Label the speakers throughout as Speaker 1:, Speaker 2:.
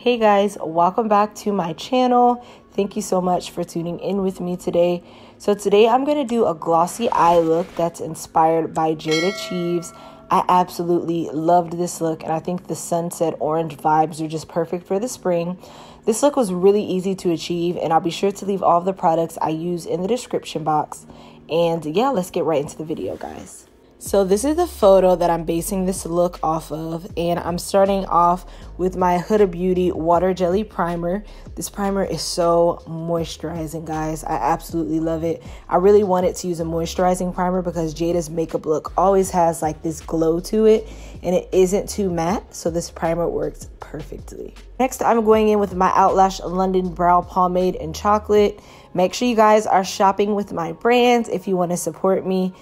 Speaker 1: Hey guys, welcome back to my channel. Thank you so much for tuning in with me today. So today I'm going to do a glossy eye look that's inspired by Jayda Wayda. I absolutely loved this look, and I think the sunset orange vibes are just perfect for the spring. This look was really easy to achieve, and I'll be sure to leave all of the products I use in the description box. And yeah, let's get right into the video, guys. So this is the photo that I'm basing this look off of, and I'm starting off with my Huda Beauty Water Jelly Primer. This primer is so moisturizing, guys. I absolutely love it. I really wanted to use a moisturizing primer because Jayda's makeup look always has like this glow to it, and it isn't too matte, so this primer works perfectly. Next, I'm going in with my Outlash London Brow Pomade in Chocolate. Make sure you guys are shopping with my brands if you want to support me.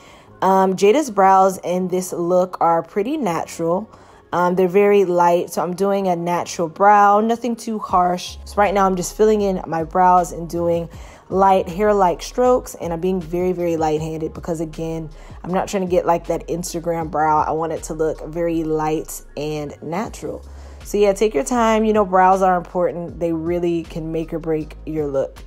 Speaker 1: Jayda's brows in this look are pretty natural. They're very light, so I'm doing a natural brow, nothing too harsh. So right now I'm just filling in my brows and doing light hair-like strokes, and I'm being very light-handed because, again, I'm not trying to get like that Instagram brow. I want it to look very light and natural. So yeah, take your time. You know, brows are important. They really can make or break your look.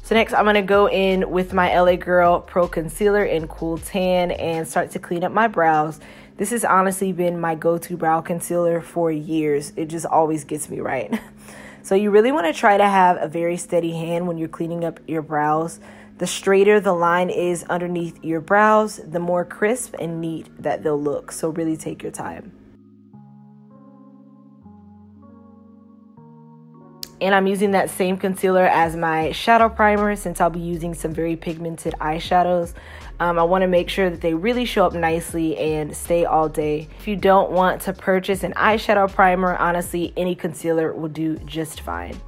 Speaker 1: So next, I'm going to go in with my LA Girl Pro Concealer in Cool Tan and start to clean up my brows. This has honestly been my go-to brow concealer for years. It just always gets me right. So you really want to try to have a very steady hand when you're cleaning up your brows. The straighter the line is underneath your brows, the more crisp and neat that they'll look. So really take your time. And I'm using that same concealer as my shadow primer since I'll be using some very pigmented eyeshadows. I want to make sure that they really show up nicely and stay all day. If you don't want to purchase an eyeshadow primer, honestly, any concealer will do just fine.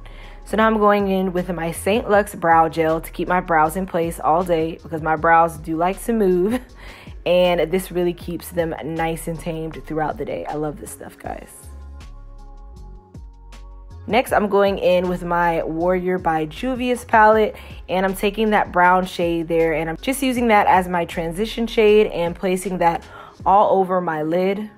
Speaker 1: So now I'm going in with my St. Luxe Brow Gel to keep my brows in place all day because my brows do like to move. And this really keeps them nice and tamed throughout the day. I love this stuff, guys. Next, I'm going in with my Warrior by Juvia's palette, and I'm taking that brown shade there, and I'm just using that as my transition shade and placing that all over my lid.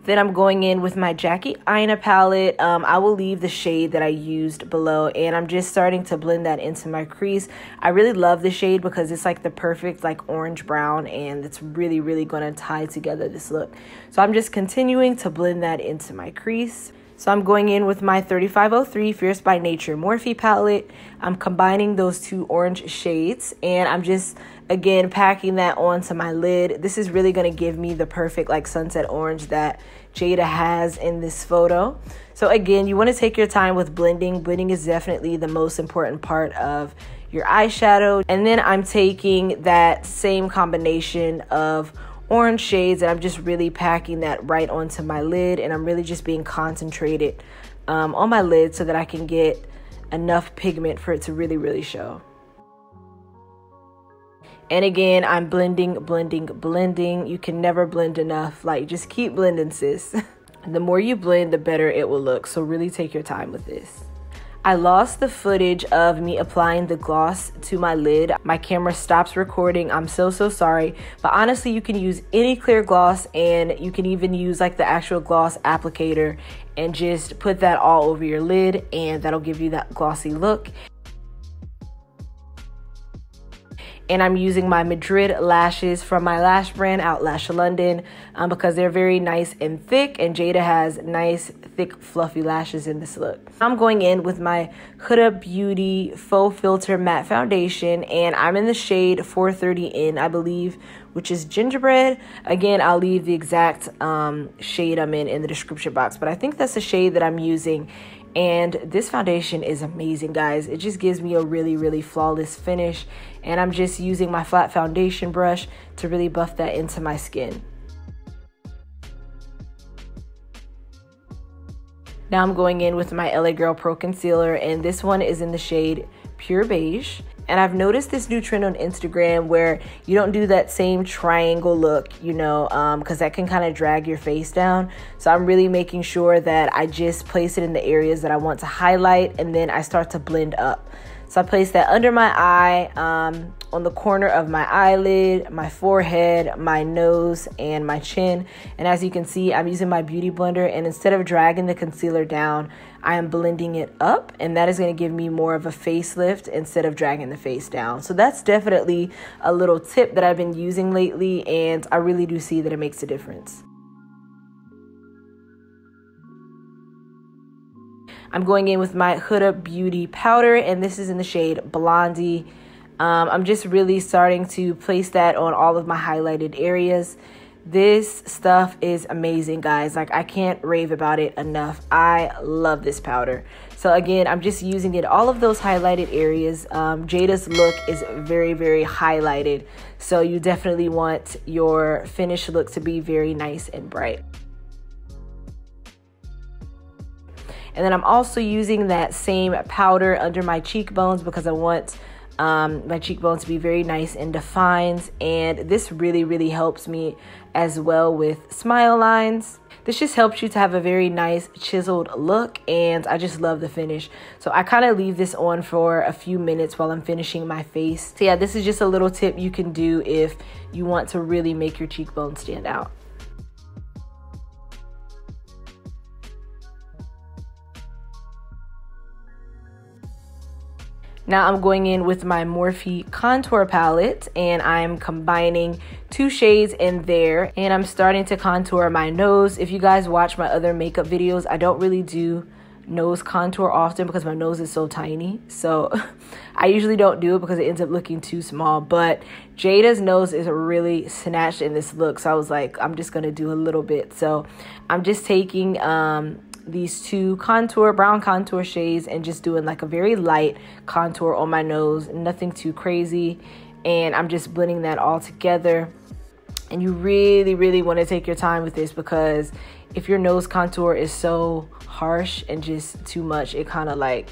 Speaker 1: Then I'm going in with my Jackie Aina palette. I will leave the shade that I used below, and I'm just starting to blend that into my crease. I really love the shade because it's like the perfect like orange brown, and it's really going to tie together this look. So I'm just continuing to blend that into my crease. So I'm going in with my 3503 Fierce by Nature Morphe palette. I'm combining those two orange shades, and I'm just, again, packing that onto my lid. This is really going to give me the perfect like sunset orange that Jayda has in this photo. So again, you want to take your time with blending. Blending is definitely the most important part of your eyeshadow. And then I'm taking that same combination of orange shades, and I'm just really packing that right onto my lid, and I'm really just being concentrated on my lid so that I can get enough pigment for it to really show. And again, I'm blending. You can never blend enough. Like, just keep blending, sis. The more you blend, the better it will look, so really take your time with this. I lost the footage of me applying the gloss to my lid. My camera stops recording. I'm so sorry. But honestly, you can use any clear gloss, and you can even use like the actual gloss applicator and just put that all over your lid, and that'll give you that glossy look. And I'm using my Madrid lashes from my lash brand, Outlash London, because they're very nice and thick, and Jayda has nice, thick, fluffy lashes in this look. I'm going in with my Huda Beauty Faux Filter Matte Foundation, and I'm in the shade 430 in, I believe, which is Gingerbread. Again, I'll leave the exact shade I'm in the description box, but I think that's the shade that I'm using. And this foundation is amazing, guys. It just gives me a really flawless finish, and I'm just using my flat foundation brush to really buff that into my skin. Now I'm going in with my LA Girl Pro Concealer, and this one is in the shade Pure Beige. And I've noticed this new trend on Instagram where you don't do that same triangle look, you know, because that can kind of drag your face down. So I'm really making sure that I just place it in the areas that I want to highlight, and then I start to blend up. So I place that under my eye, on the corner of my eyelid, my forehead, my nose, and my chin. And as you can see, I'm using my beauty blender, and instead of dragging the concealer down, I am blending it up, and that is going to give me more of a facelift instead of dragging the face down. So that's definitely a little tip that I've been using lately, and I really do see that it makes a difference. I'm going in with my Huda Beauty powder, and this is in the shade Blondie. I'm just really starting to place that on all of my highlighted areas. This stuff is amazing, guys. Like, I can't rave about it enough. I love this powder. So again, I'm just using it all of those highlighted areas. Jayda's look is very, very highlighted. So you definitely want your finished look to be very nice and bright. And then I'm also using that same powder under my cheekbones because I want my cheekbones to be very nice and defined. And this really, really helps me as well with smile lines. This just helps you to have a very nice chiseled look, and I just love the finish. So I kind of leave this on for a few minutes while I'm finishing my face. So yeah, this is just a little tip you can do if you want to really make your cheekbones stand out. Now I'm going in with my Morphe contour palette, and I'm combining 2 shades in there, and I'm starting to contour my nose. If you guys watch my other makeup videos, I don't really do nose contour often because my nose is so tiny. So I usually don't do it because it ends up looking too small. But Jayda's nose is really snatched in this look, so I was like, I'm just gonna do a little bit. So I'm just taking these 2 brown contour shades and just doing like a very light contour on my nose, nothing too crazy, and I'm just blending that all together. And you really, really want to take your time with this, because if your nose contour is so harsh and just too much, it kind of like,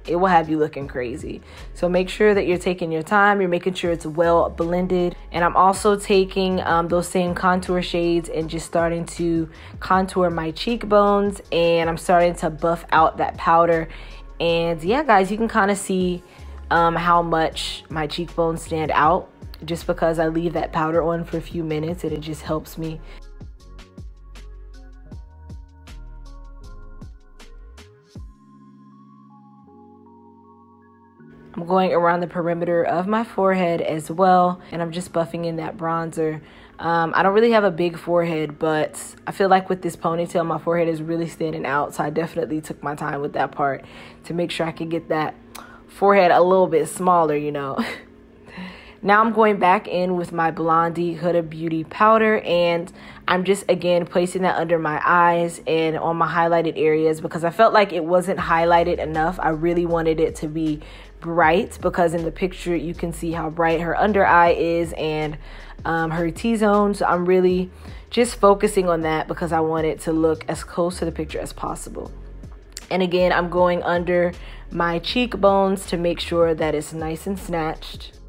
Speaker 1: it will have you looking crazy. So make sure that you're taking your time, you're making sure it's well blended. And I'm also taking those same contour shades and just starting to contour my cheekbones, and I'm starting to buff out that powder. And yeah, guys, you can kind of see how much my cheekbones stand out just because I leave that powder on for a few minutes, and it just helps me. I'm going around the perimeter of my forehead as well, and I'm just buffing in that bronzer. I don't really have a big forehead, but I feel like with this ponytail, my forehead is really standing out, so I definitely took my time with that part to make sure I could get that forehead a little bit smaller, you know. Now I'm going back in with my Blondie Huda Beauty powder, and I'm just, again, placing that under my eyes and on my highlighted areas because I felt like it wasn't highlighted enough. I really wanted it to be bright because in the picture you can see how bright her under eye is and her T-zone. So I'm really just focusing on that because I want it to look as close to the picture as possible. And again, I'm going under my cheekbones to make sure that it's nice and snatched.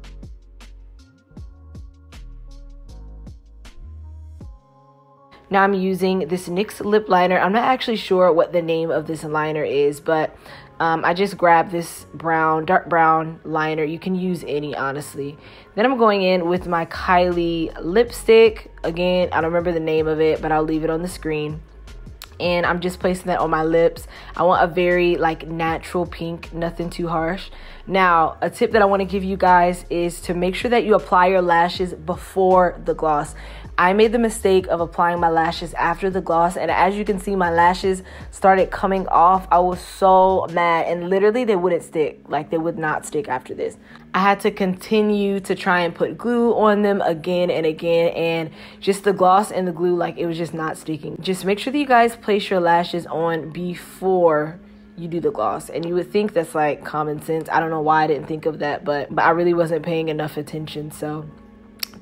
Speaker 1: Now I'm using this NYX lip liner. I'm not actually sure what the name of this liner is, but I just grabbed this dark brown liner. You can use any, honestly. Then I'm going in with my Kylie lipstick. Again, I don't remember the name of it, but I'll leave it on the screen. And I'm just placing that on my lips. I want a very like natural pink, nothing too harsh. Now, a tip that I want to give you guys is to make sure that you apply your lashes before the gloss. I made the mistake of applying my lashes after the gloss, and as you can see, my lashes started coming off. I was so mad, and literally they wouldn't stick. Like, they would not stick after this. I had to continue to try and put glue on them again and again, and just the gloss and the glue, like, it was just not sticking. Just make sure that you guys place your lashes on before you do the gloss, and you would think that's like common sense. I don't know why I didn't think of that, but I really wasn't paying enough attention, so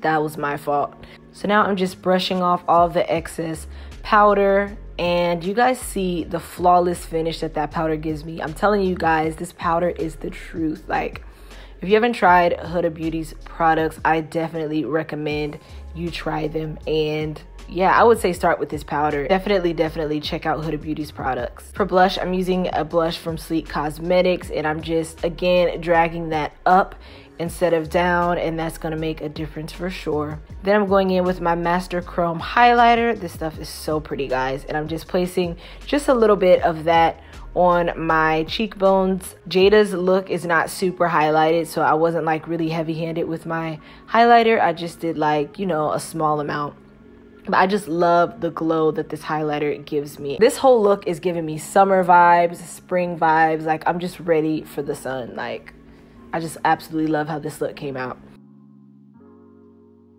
Speaker 1: that was my fault. So now I'm just brushing off all of the excess powder, and you guys see the flawless finish that powder gives me. I'm telling you guys, this powder is the truth. Like, if you haven't tried Huda Beauty's products, I definitely recommend you try them. And yeah, I would say start with this powder. Definitely check out Huda Beauty's products. For blush, I'm using a blush from Sleek Cosmetics, and I'm just, again, dragging that up instead of down, and that's gonna make a difference for sure. Then I'm going in with my Master Chrome highlighter. This stuff is so pretty, guys, and I'm just placing just a little bit of that on my cheekbones. Jayda's look is not super highlighted, so I wasn't like really heavy-handed with my highlighter. I just did like, you know, a small amount. But I just love the glow that this highlighter gives me. This whole look is giving me summer vibes, spring vibes. Like, I'm just ready for the sun. Like, I just absolutely love how this look came out.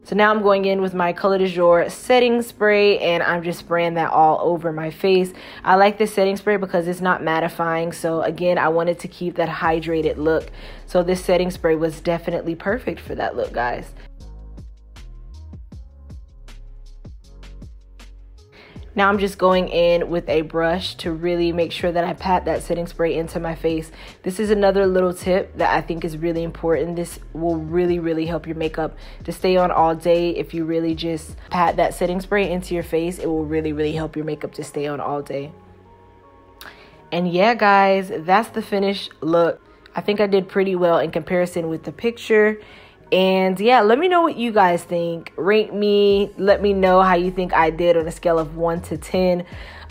Speaker 1: So now I'm going in with my Color de Jour setting spray, and I'm just spraying that all over my face. I like this setting spray because it's not mattifying. So again, I wanted to keep that hydrated look. So this setting spray was definitely perfect for that look, guys. Now I'm just going in with a brush to really make sure that I pat that setting spray into my face. This is another little tip that I think is really important. This will really help your makeup to stay on all day. If you really just pat that setting spray into your face, it will really help your makeup to stay on all day. And yeah, guys, that's the finished look. I think I did pretty well in comparison with the picture. And yeah, let me know what you guys think. Rate me. Let me know how you think I did on a scale of 1 to 10.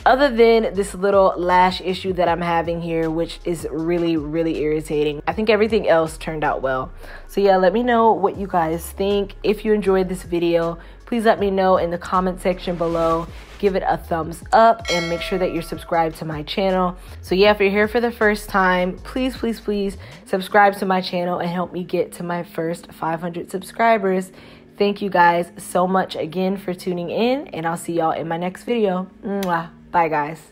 Speaker 1: Other than this little lash issue that I'm having here, which is really irritating, I think everything else turned out well. So yeah, let me know what you guys think. If you enjoyed this video, please let me know in the comment section below. Give it a thumbs up and make sure that you're subscribed to my channel. So yeah, if you're here for the first time, please subscribe to my channel and help me get to my first 500 subscribers. Thank you guys so much again for tuning in, and I'll see y'all in my next video. Mwah. Bye, guys.